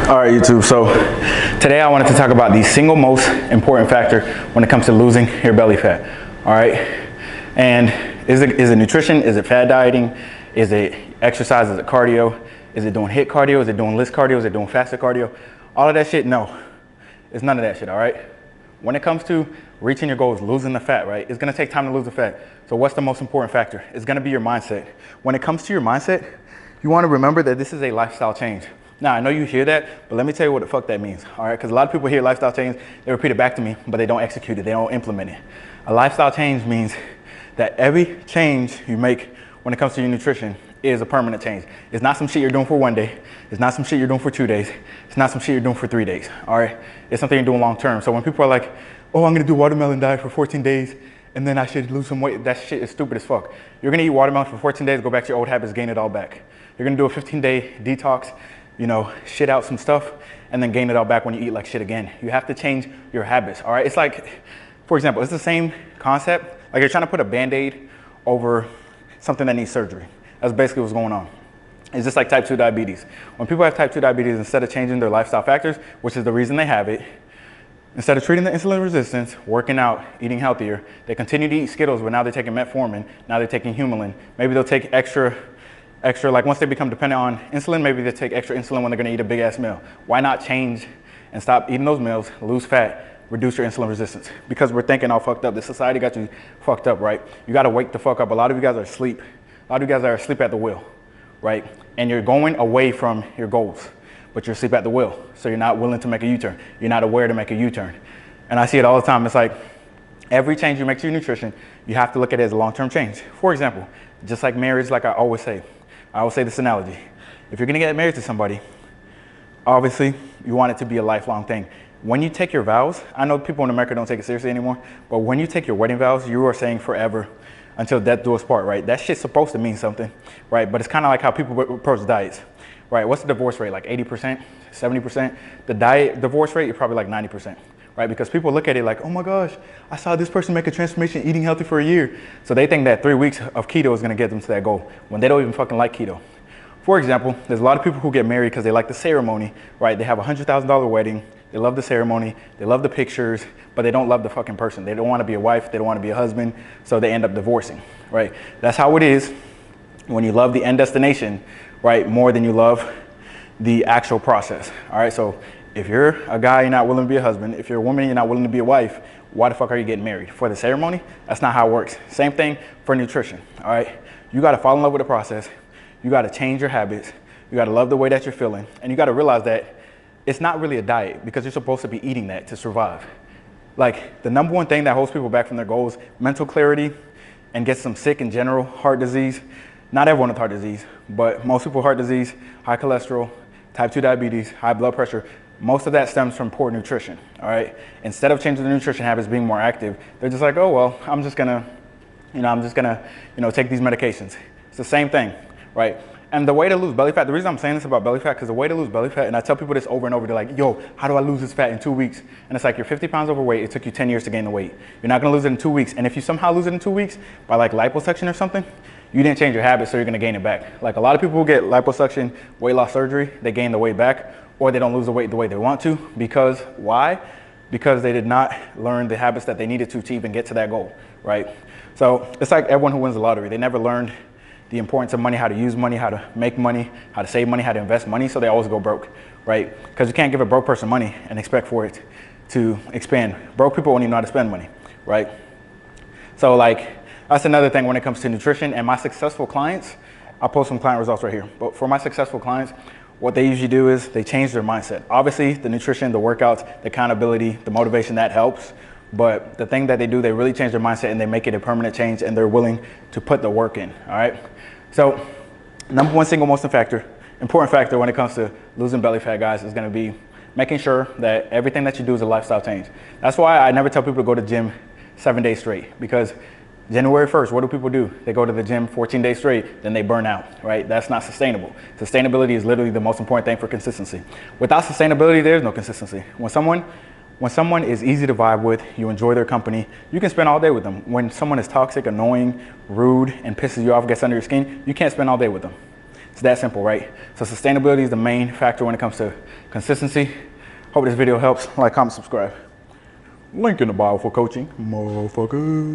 All right, YouTube. So today I wanted to talk about the single most important factor when it comes to losing your belly fat. All right, and is it nutrition? Is it fad dieting? Is it exercise? Is it cardio? Is it doing HIIT cardio? Is it doing list cardio? Is it doing fasted cardio? All of that shit? No, it's none of that shit. All right. When it comes to reaching your goals, losing the fat, right? It's gonna take time to lose the fat. So what's the most important factor? It's gonna be your mindset. When it comes to your mindset, you wanna remember that this is a lifestyle change. Now, I know you hear that, but let me tell you what the fuck that means, all right? Because a lot of people hear lifestyle change, they repeat it back to me, but they don't execute it, they don't implement it. A lifestyle change means that every change you make when it comes to your nutrition is a permanent change. It's not some shit you're doing for one day. It's not some shit you're doing for 2 days. It's not some shit you're doing for 3 days, all right? It's something you're doing long term. So when people are like, oh, I'm gonna do watermelon diet for 14 days, and then I should lose some weight, that shit is stupid as fuck. You're gonna eat watermelon for 14 days, go back to your old habits, gain it all back. You're gonna do a 15-day detox, you know, shit out some stuff, and then gain it all back when you eat like shit again. You have to change your habits, all right? It's like, for example, it's the same concept. Like you're trying to put a Band-Aid over something that needs surgery. That's basically what's going on. It's just like type 2 diabetes. When people have type 2 diabetes, instead of changing their lifestyle factors, which is the reason they have it, instead of treating the insulin resistance, working out, eating healthier, they continue to eat Skittles, but now they're taking metformin, now they're taking Humulin. Maybe they'll take extra, like once they become dependent on insulin, maybe they take extra insulin when they're gonna eat a big ass meal. Why not change and stop eating those meals, lose fat, reduce your insulin resistance? Because we're thinking all fucked up. The society got you fucked up, right? You gotta wake the fuck up. A lot of you guys are asleep. A lot of you guys are asleep at the wheel, right? And you're going away from your goals, but you're asleep at the wheel. So you're not willing to make a U-turn. You're not aware to make a U-turn. And I see it all the time. It's like every change you make to your nutrition, you have to look at it as a long-term change. For example, just like marriage, like I always say this analogy. If you're gonna get married to somebody, obviously you want it to be a lifelong thing. When you take your vows, I know people in America don't take it seriously anymore, but when you take your wedding vows, you are saying forever until death do us part, right? That shit's supposed to mean something, right? But it's kind of like how people approach diets, right? What's the divorce rate, like 80%, 70%? The divorce rate is probably like 90%, right? Because people look at it like, oh my gosh, I saw this person make a transformation eating healthy for a year. So they think that 3 weeks of keto is gonna get them to that goal when they don't even fucking like keto. For example, there's a lot of people who get married because they like the ceremony, right? They have a $100,000 wedding. They love the ceremony, they love the pictures, but they don't love the fucking person. They don't want to be a wife, they don't want to be a husband, so they end up divorcing, right? That's how it is when you love the end destination, right, more than you love the actual process, all right? So if you're a guy, you're not willing to be a husband. If you're a woman, you're not willing to be a wife, why the fuck are you getting married? For the ceremony? That's not how it works. Same thing for nutrition, all right? You got to fall in love with the process. You got to change your habits. You got to love the way that you're feeling. And you got to realize that it's not really a diet because you're supposed to be eating that to survive. Like the number one thing that holds people back from their goals, mental clarity, and gets them sick in general, heart disease. Not everyone with heart disease, but most people with heart disease, high cholesterol, type 2 diabetes, high blood pressure, most of that stems from poor nutrition, all right? Instead of changing their nutrition habits, being more active, they're just like, oh, well, I'm just gonna take these medications. It's the same thing, right? And the way to lose belly fat, the reason I'm saying this about belly fat, because the way to lose belly fat, and I tell people this over and over, they're like, yo, how do I lose this fat in 2 weeks? And it's like, you're 50 pounds overweight, it took you 10 years to gain the weight. You're not gonna lose it in 2 weeks. And if you somehow lose it in 2 weeks by like liposuction or something, you didn't change your habits, so you're gonna gain it back. Like a lot of people who get liposuction, weight loss surgery, they gain the weight back, or they don't lose the weight the way they want to. Because why? Because they did not learn the habits that they needed to even get to that goal, right? So it's like everyone who wins the lottery, they never learned the importance of money, how to use money, how to make money, how to save money, how to invest money, so they always go broke, right? Because you can't give a broke person money and expect for it to expand. Broke people only know how to spend money, right? So like, that's another thing when it comes to nutrition. And my successful clients, I'll post some client results right here, but for my successful clients, what they usually do is they change their mindset. Obviously, the nutrition, the workouts, the accountability, the motivation, that helps. But the thing that they do, they really change their mindset and they make it a permanent change and they're willing to put the work in, all right? So number one single most important factor when it comes to losing belly fat, guys, is gonna be making sure that everything that you do is a lifestyle change. That's why I never tell people to go to the gym 7 days straight, because January 1st, what do people do? They go to the gym 14 days straight, then they burn out, right? That's not sustainable. Sustainability is literally the most important thing for consistency. Without sustainability, there's no consistency. When someone is easy to vibe with, you enjoy their company, you can spend all day with them. When someone is toxic, annoying, rude, and pisses you off, gets under your skin, you can't spend all day with them. It's that simple, right? So sustainability is the main factor when it comes to consistency. Hope this video helps. Like, comment, subscribe. Link in the bio for coaching, motherfuckers.